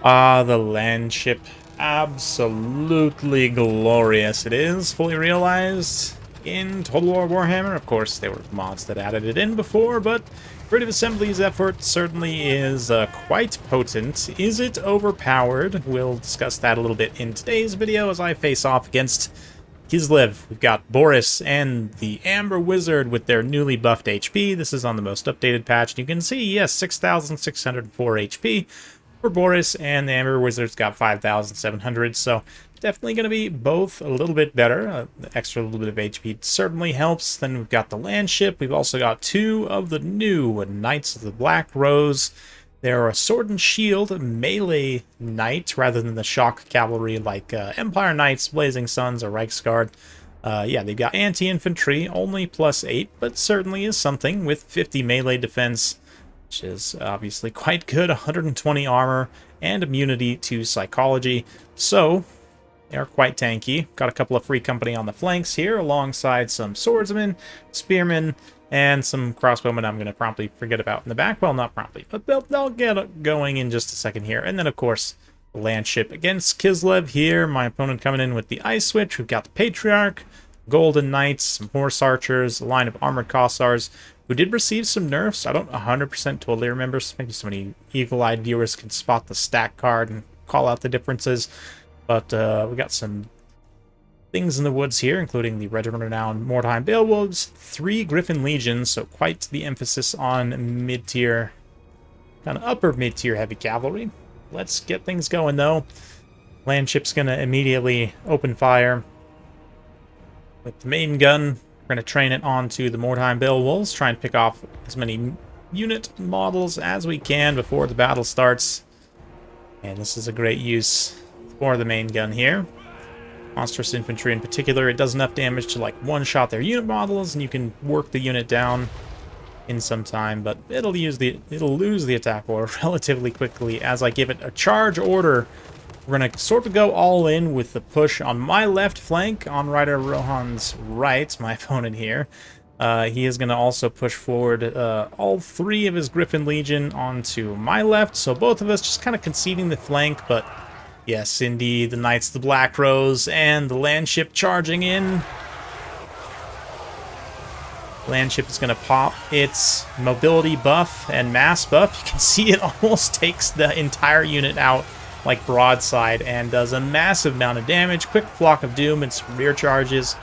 Ah, the land ship. Absolutely glorious. It is fully realized in Total War Warhammer. Of course, there were mods that added it in before, but Creative Assembly's effort certainly is quite potent. Is it overpowered? We'll discuss that a little bit in today's video as I face off against Kislev. We've got Boris and the Amber Wizard with their newly buffed HP. This is on the most updated patch. You can see, yes, 6,604 HP for Boris, and the Amber Wizard's got 5,700, so definitely going to be both a little bit better. The extra little bit of HP certainly helps. Then we've got the land ship. We've also got two of the new Knights of the Black Rose. They're a sword and shield melee knight rather than the shock cavalry like Empire Knights, Blazing Suns, or Reichsguard. Yeah, they've got anti-infantry, only +8, but certainly is something with 50 melee defense, which is obviously quite good, 120 armor, and immunity to psychology. So they are quite tanky. Got a couple of free company on the flanks here, alongside some swordsmen, spearmen, and some crossbowmen I'm going to promptly forget about in the back. Well, not promptly, but they'll get going in just a second here. And then, of course, the land ship against Kislev here. My opponent coming in with the Ice Switch. We've got the Patriarch, Golden Knights, some Horse Archers, a line of Armored Cossars, who did receive some nerfs. I don't 100% totally remember. Maybe so many eagle-eyed viewers can spot the stack card and call out the differences. But we got some things in the woods here, including the regiment-renowned Mordheim Beowulfs, 3 Griffin Legions, so quite the emphasis on mid-tier, kind of upper mid-tier heavy cavalry. Let's get things going, though. Land ship's going to immediately open fire with the main gun. We're going to train it onto the Mordheim Beowulfs, try and pick off as many unit models as we can before the battle starts. And this is a great use for the main gun here. Monstrous infantry in particular, it does enough damage to like one-shot their unit models, and you can work the unit down in some time, but it'll lose the attack order relatively quickly as I give it a charge order. We're going to sort of go all in with the push on my left flank, on Rider Rohan's right, my opponent here. He is going to also push forward all 3 of his Griffin Legion onto my left, so both of us just kind of conceding the flank, but yes, indeed, the Knights of the Black Rose and the land ship charging in. Land ship is going to pop its mobility buff and mass buff. You can see it almost takes the entire unit out like broadside and does a massive amount of damage. Quick Flock of Doom and some rear charges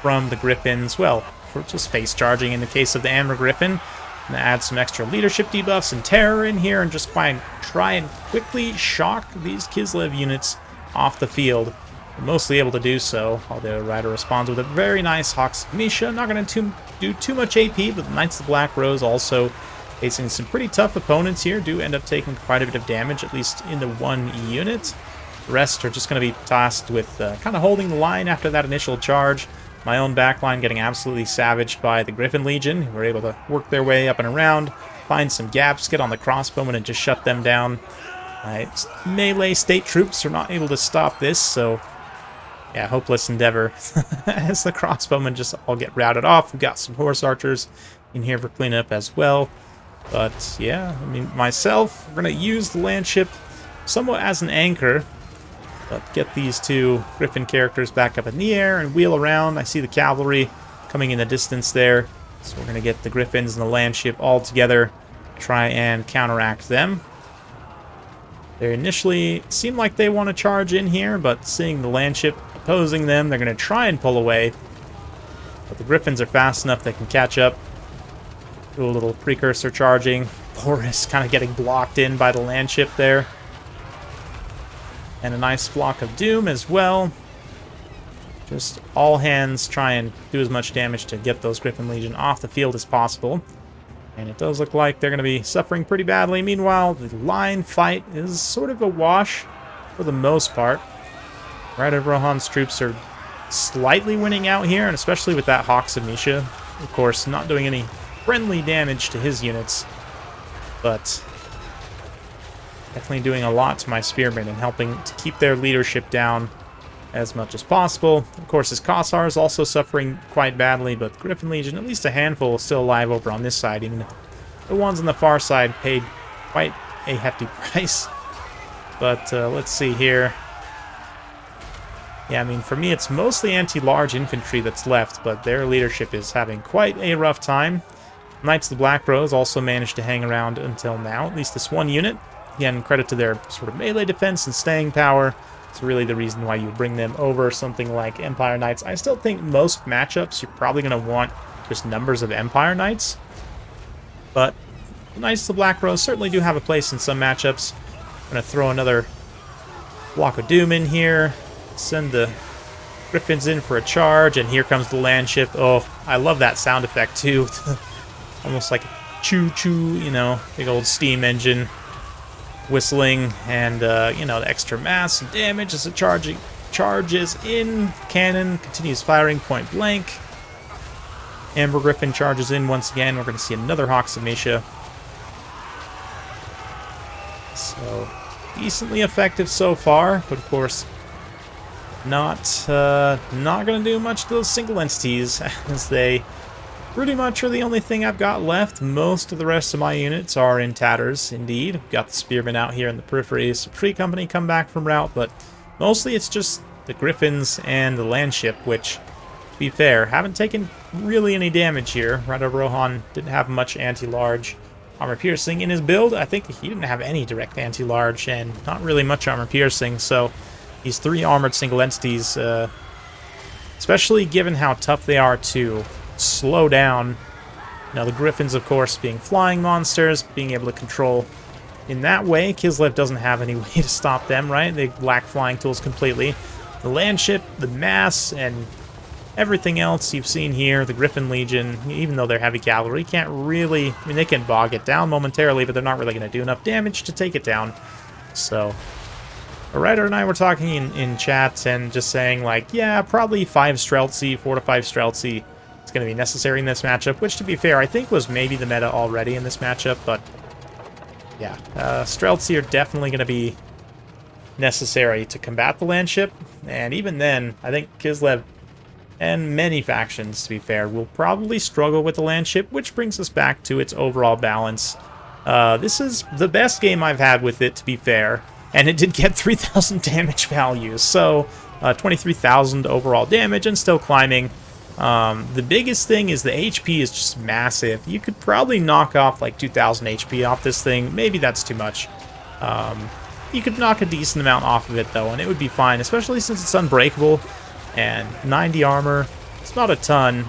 from the Griffins. Well, for just face charging in the case of the Amber Griffin. I'm going to add some extra leadership debuffs and terror in here and just try and quickly shock these Kislev units off the field. We're mostly able to do so, although Rider responds with a very nice Hawks of Misha. Not going to do too much AP, but the Knights of the Black Rose also facing some pretty tough opponents here, do end up taking quite a bit of damage, at least in the one unit. The rest are just going to be tasked with kind of holding the line after that initial charge. My own backline getting absolutely savaged by the Griffin Legion, who were able to work their way up and around, find some gaps, get on the crossbowmen and just shut them down. Melee state troops are not able to stop this, so yeah, hopeless endeavor as the crossbowmen just all get routed off. We've got some Horse Archers in here for cleanup as well. But yeah, I mean, myself, we're going to use the land ship somewhat as an anchor, but get these 2 Griffin characters back up in the air and wheel around. I see the cavalry coming in the distance there, so we're going to get the Griffins and the land ship all together, try and counteract them. They initially seem like they want to charge in here, but seeing the land ship opposing them, they're going to try and pull away. But the Griffins are fast enough they can catch up. Do a little precursor charging. Boris kind of getting blocked in by the land ship there. And a nice Flock of Doom as well. Just all hands try and do as much damage to get those Griffin Legion off the field as possible. And it does look like they're going to be suffering pretty badly. Meanwhile, the line fight is sort of a wash for the most part. Rider Rohan's troops are slightly winning out here, and especially with that Hawks of Misha. Of course, not doing any friendly damage to his units, but definitely doing a lot to my spearmen and helping to keep their leadership down as much as possible. Of course, his Kossar is also suffering quite badly, but Griffin Legion, at least a handful, is still alive over on this side, even if the ones on the far side paid quite a hefty price. But let's see here. Yeah, I mean, for me, it's mostly anti-large infantry that's left, but their leadership is having quite a rough time. Knights of the Black Rose also managed to hang around until now, at least this one unit. Again, credit to their sort of melee defense and staying power. It's really the reason why you bring them over something like Empire Knights. I still think most matchups, you're probably going to want just numbers of Empire Knights. But the Knights of the Black Rose certainly do have a place in some matchups. I'm going to throw another Block of Doom in here. Send the Griffins in for a charge, and here comes the land ship. Oh, I love that sound effect too. Almost like a choo-choo, you know, big old steam engine whistling, and you know, the extra mass and damage as it charges in. Cannon continues firing point blank. Amber Griffin charges in once again. We're going to see another Hawks of Misha. So decently effective so far, but of course not going to do much to those single entities, as they pretty much are the only thing I've got left. Most of the rest of my units are in tatters, indeed. I've got the Spearmen out here in the periphery. Some Free Company come back from route, but mostly it's just the Griffins and the land ship, which, to be fair, haven't taken really any damage here. Rada Rohan didn't have much anti-large armor piercing in his build. I think he didn't have any direct anti-large and not really much armor piercing, so these 3 armored single entities, especially given how tough they are to slow down. Now the Griffins, of course, being flying monsters, being able to control in that way. Kislev doesn't have any way to stop them, right? They lack flying tools completely. The land ship, the mass, and everything else you've seen here, the Griffin Legion, even though they're heavy cavalry, can't really, I mean, they can bog it down momentarily, but they're not really going to do enough damage to take it down. So Ryder and I were talking in chat and just saying, like, yeah, probably 4 to 5 Streltsy is going to be necessary in this matchup, which, to be fair, I think was maybe the meta already in this matchup, but yeah, Streltsy are definitely going to be necessary to combat the land ship, and even then, I think Kislev and many factions, to be fair, will probably struggle with the land ship, which brings us back to its overall balance. This is the best game I've had with it, to be fair. And it did get 3,000 damage values, so 23,000 overall damage and still climbing. The biggest thing is the HP is just massive. You could probably knock off like 2,000 HP off this thing. Maybe that's too much. You could knock a decent amount off of it, though, and it would be fine, especially since it's unbreakable. And 90 armor, it's not a ton,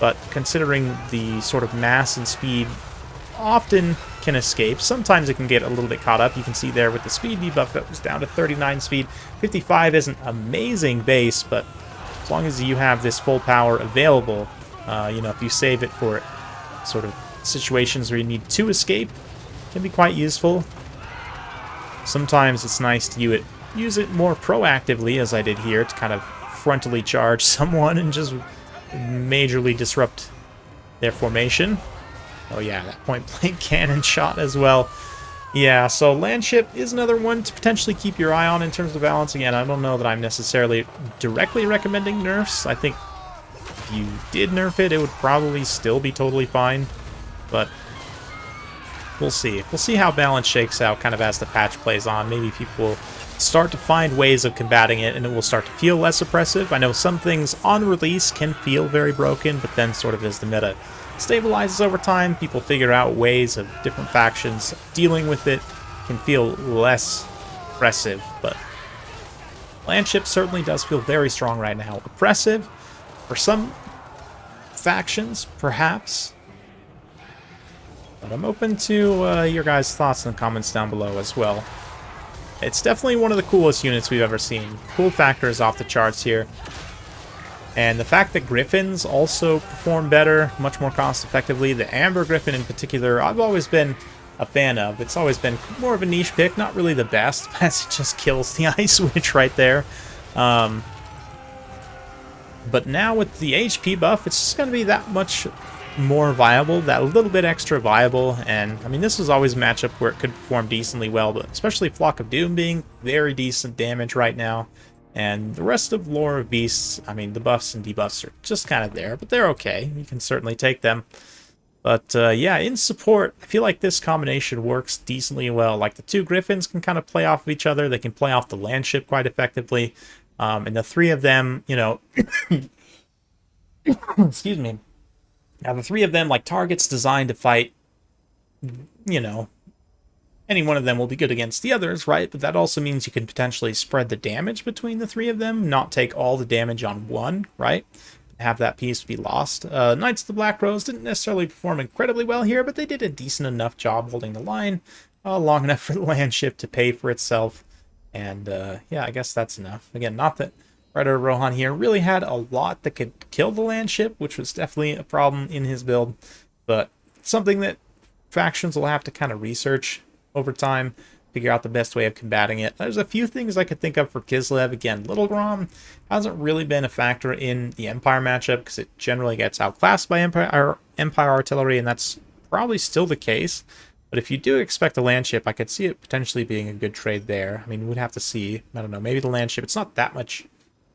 but considering the sort of mass and speed often can escape. Sometimes it can get a little bit caught up. You can see there with the speed debuff, it was down to 39 speed. 55 isn't amazing base, but as long as you have this full power available, you know, if you save it for sort of situations where you need to escape, it can be quite useful. Sometimes it's nice to use it more proactively, as I did here, to kind of frontally charge someone and just majorly disrupt their formation. Oh yeah, that point-blank cannon shot as well. Yeah, so land ship is another one to potentially keep your eye on in terms of balance. Again, I don't know that I'm necessarily directly recommending nerfs. I think if you did nerf it, it would probably still be totally fine. But we'll see. We'll see how balance shakes out kind of as the patch plays on. Maybe people will start to find ways of combating it, and it will start to feel less oppressive. I know some things on release can feel very broken, but then sort of as the meta stabilizes over time, people figure out ways of different factions dealing with it, can feel less oppressive. But land ship certainly does feel very strong right now. Oppressive for some factions, perhaps. But I'm open to your guys' thoughts in the comments down below as well. It's definitely one of the coolest units we've ever seen. Cool factor is off the charts here. And the fact that Griffins also perform better, much more cost-effectively, the Amber Griffin in particular, I've always been a fan of. It's always been more of a niche pick, not really the best, as it just kills the Ice Witch right there. But now with the HP buff, it's just going to be that much more viable, that little bit extra viable. And, I mean, this was always a matchup where it could perform decently well, but especially Flock of Doom being very decent damage right now. And the rest of Lore of Beasts, I mean, the buffs and debuffs are just kind of there, but they're okay. You can certainly take them. But yeah, in support, I feel like this combination works decently well. Like the two Griffins can kind of play off of each other. They can play off the land ship quite effectively. And the three of them, you know, excuse me. Now the three of them, like targets designed to fight, you know, any one of them will be good against the others, right? But that also means you can potentially spread the damage between the three of them, not take all the damage on one, right? Have that piece be lost. Knights of the Black Rose didn't necessarily perform incredibly well here, but they did a decent enough job holding the line long enough for the land ship to pay for itself. And yeah, I guess that's enough. Again, not that Predator Rohan here really had a lot that could kill the land ship, which was definitely a problem in his build, but something that factions will have to kind of research over time, figure out the best way of combating it. There's a few things I could think of for Kislev. Again, Little Grom hasn't really been a factor in the Empire matchup because it generally gets outclassed by Empire artillery, and that's probably still the case. But if you do expect a land ship, I could see it potentially being a good trade there. I mean, we'd have to see. I don't know, maybe the land ship, it's not that much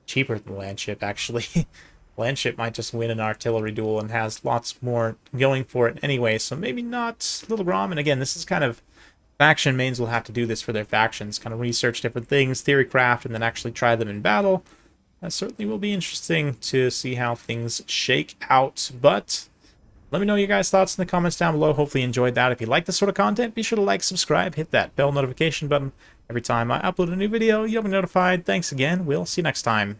cheaper than the land ship, actually. Land ship might just win an artillery duel and has lots more going for it anyway, so maybe not Little Grom. And again, this is kind of faction mains will have to do this for their factions, kind of research different things, theory craft, and then actually try them in battle. That certainly will be interesting to see how things shake out. But let me know your guys' thoughts in the comments down below. Hopefully you enjoyed that. If you like this sort of content, be sure to like, subscribe, hit that bell notification button. Every time I upload a new video, you'll be notified. Thanks again. We'll see you next time.